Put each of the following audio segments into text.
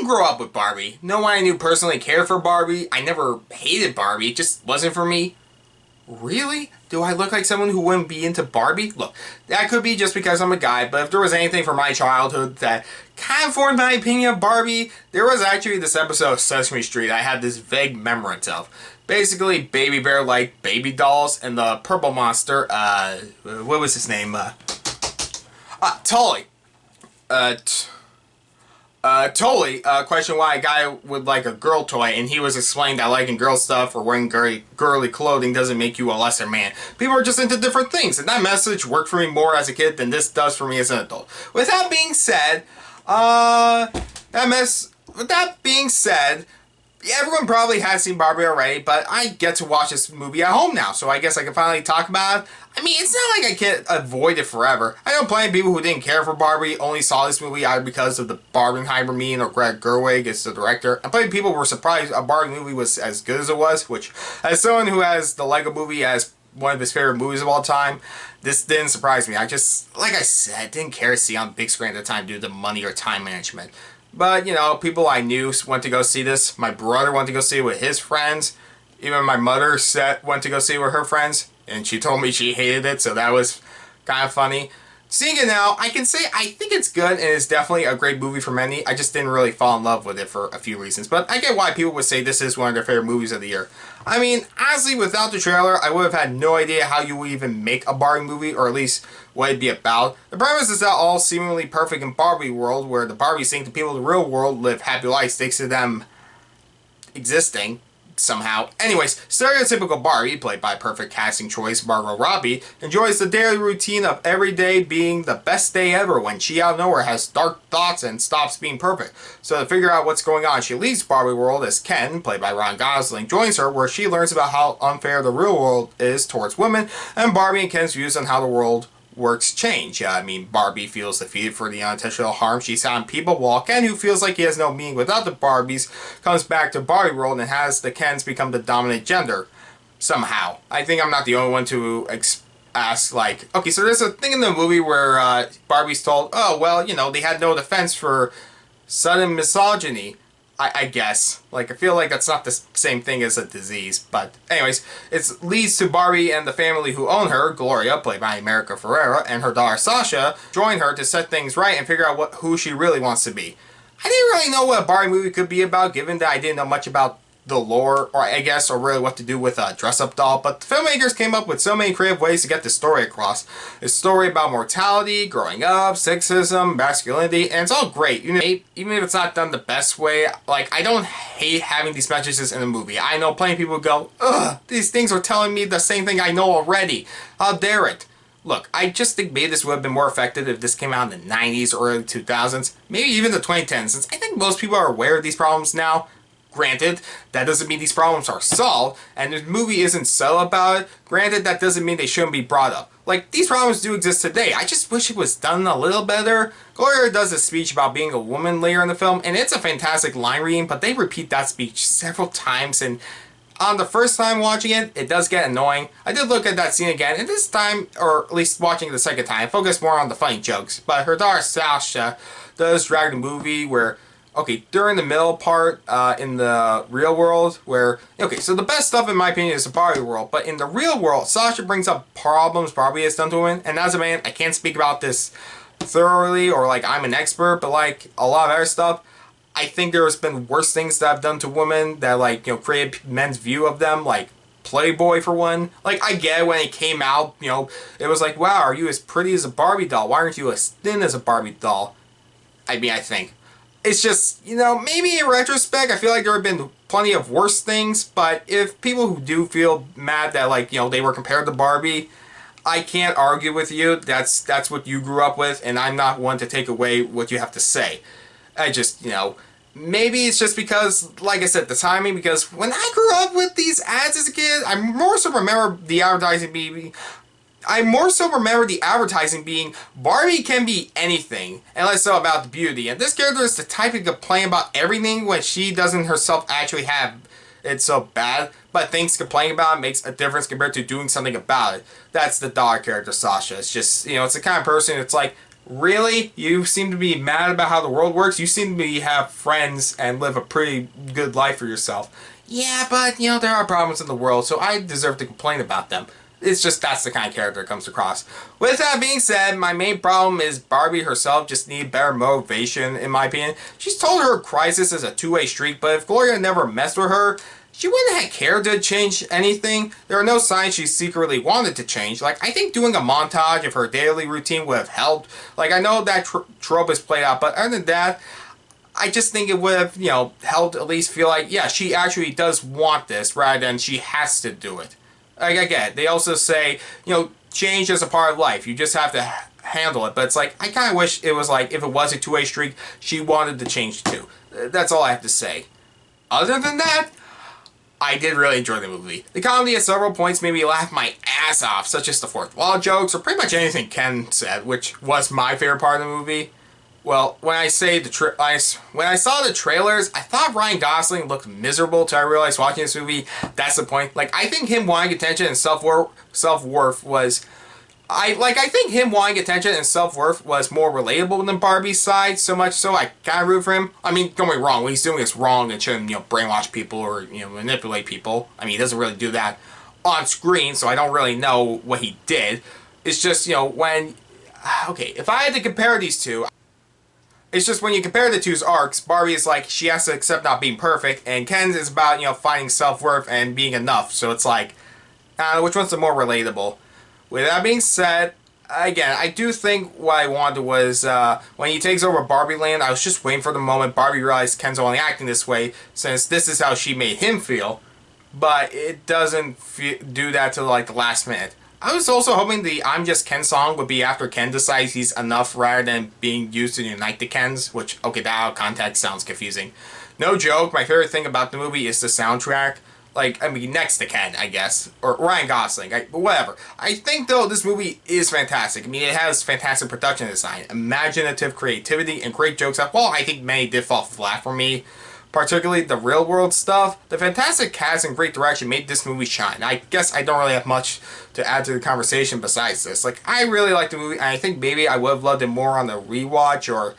didn't grow up with Barbie. No one I knew personally cared for Barbie. I never hated Barbie. It just wasn't for me. Really? Do I look like someone who wouldn't be into Barbie? Look, that could be just because I'm a guy, but if there was anything from my childhood that kind of formed my opinion of Barbie, there was actually this episode of Sesame Street I had this vague remembrance of. Basically, Baby Bear liked baby dolls, and the purple monster, what was his name? Tully. Totally questioned why a guy would like a girl toy, and he was explained that liking girl stuff or wearing girly clothing doesn't make you a lesser man. People are just into different things, and that message worked for me more as a kid than this does for me as an adult. With that being said, everyone probably has seen Barbie already, but I get to watch this movie at home now, so I guess I can finally talk about it. I mean, it's not like I can't avoid it forever. I know plenty of people who didn't care for Barbie only saw this movie either because of the Barbenheimer meme or Greg Gerwig as the director. And plenty of people were surprised a Barbie movie was as good as it was, which, as someone who has the Lego movie as one of his favorite movies of all time, this didn't surprise me. I just, like I said, didn't care to see on big screen at the time due to money or time management. But, you know, people I knew went to go see this. My brother went to go see it with his friends. Even my mother went to go see it with her friends. And she told me she hated it, so that was kind of funny. Seeing it now, I can say I think it's good and it's definitely a great movie for many. I just didn't really fall in love with it for a few reasons. But I get why people would say this is one of their favorite movies of the year. I mean, honestly, without the trailer, I would have had no idea how you would even make a Barbie movie, or at least what it'd be about. The premise is that all seemingly perfect in Barbie world, where the Barbies think the people in the real world live happy lives thanks to them existing somehow. Anyways, stereotypical Barbie, played by perfect casting choice Margot Robbie, enjoys the daily routine of every day being the best day ever when she out of nowhere has dark thoughts and stops being perfect. So to figure out what's going on, she leaves Barbie world as Ken, played by Ryan Gosling, joins her where she learns about how unfair the real world is towards women, and Barbie and Ken's views on how the world works change. I mean, Barbie feels defeated for the unintentional harm she's had on people, while Ken, who feels like he has no meaning without the Barbies, comes back to Barbie world and has the Kens become the dominant gender. Somehow. I think I'm not the only one to ask, like, okay, so there's a thing in the movie where Barbie's told, oh, well, you know, they had no defense for sudden misogyny. I guess. Like, I feel like that's not the same thing as a disease. But anyways, it leads to Barbie and the family who own her, Gloria, played by America Ferrara, and her daughter Sasha, join her to set things right and figure out who she really wants to be. I didn't really know what a Barbie movie could be about, given that I didn't know much about the lore, or I guess, or really what to do with a dress-up doll, but the filmmakers came up with so many creative ways to get the story across. It's a story about mortality, growing up, sexism, masculinity, and it's all great. You know, even if it's not done the best way, like, I don't hate having these messages in a movie. I know plenty of people go, ugh, these things are telling me the same thing I know already. How dare it? Look, I just think maybe this would have been more effective if this came out in the 90s or early 2000s, maybe even the 2010s, since I think most people are aware of these problems now. Granted, that doesn't mean these problems are solved, and the movie isn't so about it. Granted, that doesn't mean they shouldn't be brought up. Like, these problems do exist today. I just wish it was done a little better. Gloria does a speech about being a woman later in the film, and it's a fantastic line reading, but they repeat that speech several times, and on the first time watching it, it does get annoying. I did look at that scene again, and this time, or at least watching it the second time, I focused more on the funny jokes. But her daughter Sasha does drag the movie where, okay, during the middle part, in the real world, where, okay, so the best stuff in my opinion is the Barbie world, but in the real world, Sasha brings up problems Barbie has done to women, and as a man, I can't speak about this thoroughly, or like I'm an expert, but like a lot of other stuff, I think there's been worse things that I've done to women that, like, you know, created men's view of them, like Playboy for one. Like, I get it when it came out, you know, it was like, wow, are you as pretty as a Barbie doll? Why aren't you as thin as a Barbie doll? I mean, I think. It's just, you know, maybe in retrospect, I feel like there have been plenty of worse things, but if people who do feel mad that, like, you know, they were compared to Barbie, I can't argue with you. That's what you grew up with, and I'm not one to take away what you have to say. I just, you know, maybe it's just because, like I said, the timing, because when I grew up with these ads as a kid, I more so remember the advertising being Barbie can be anything, and less so about the beauty. And this character is the type to complain about everything when she doesn't herself actually have it so bad, but thinks complaining about it makes a difference compared to doing something about it. That's the daughter character, Sasha. It's just, you know, it's the kind of person, it's like, Really? You seem to be mad about how the world works? You seem to have friends and live a pretty good life for yourself. Yeah, but, there are problems in the world, so I deserve to complain about them. It's just that's the kind of character it comes across. With that being said, my main problem is Barbie herself just needed better motivation, in my opinion. She's told her crisis is a two-way street, but if Gloria never messed with her, she wouldn't have cared to change anything. There are no signs she secretly wanted to change. Like, I think doing a montage of her daily routine would have helped. Like, I know that trope is played out, but other than that, I just think it would have, helped at least feel like, yeah, she actually does want this rather than she has to do it. Like, I get it. They also say, change is a part of life. You just have to handle it. But it's like, I kind of wish it was like, if it was a two-way street, she wanted to change too. That's all I have to say. Other than that, I did really enjoy the movie. The comedy at several points made me laugh my ass off, such as the fourth wall jokes, or pretty much anything Ken said, which was my favorite part of the movie. Well, when I say when I saw the trailers, I thought Ryan Gosling looked miserable till I realized watching this movie, that's the point. Like, I think him wanting attention and self-worth was... I think him wanting attention and self-worth was more relatable than Barbie's side, so much so I kind of root for him. I mean, don't get me wrong, what he's doing is wrong and shouldn't, brainwash people or, manipulate people. I mean, he doesn't really do that on screen, so I don't really know what he did. It's just, when... Okay, if I had to compare these two... It's just when you compare the two's arcs, Barbie is like, she has to accept not being perfect, and Ken's is about, finding self-worth and being enough. So it's like, which one's the more relatable? With that being said, again, I do think what I wanted was, when he takes over Barbie Land, I was just waiting for the moment Barbie realized Ken's only acting this way, since this is how she made him feel. But it doesn't do that till, like, the last minute. I was also hoping the I'm Just Ken song would be after Ken decides he's enough rather than being used to unite the Kens, which, okay, that out of context sounds confusing. No joke, my favorite thing about the movie is the soundtrack. Like, I mean, next to Ken, I guess. Or Ryan Gosling, whatever. I think, though, this movie is fantastic. I mean, it has fantastic production design, imaginative creativity, and great jokes that, well, I think many did fall flat for me. Particularly the real-world stuff. The fantastic cast and great direction made this movie shine. I guess I don't really have much to add to the conversation besides this. Like, I really liked the movie, and I think maybe I would have loved it more on the rewatch, or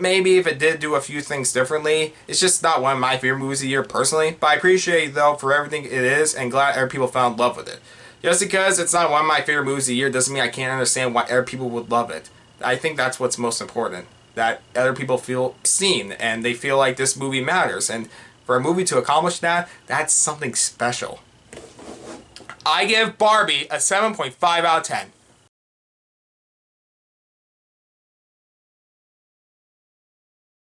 maybe if it did do a few things differently. It's just not one of my favorite movies of the year, personally. But I appreciate it, though, for everything it is, and glad other people found love with it. Just because it's not one of my favorite movies of the year doesn't mean I can't understand why other people would love it. I think that's what's most important. That other people feel seen and they feel like this movie matters, and for a movie to accomplish that, that's something special. I give Barbie a 7.5 out of 10.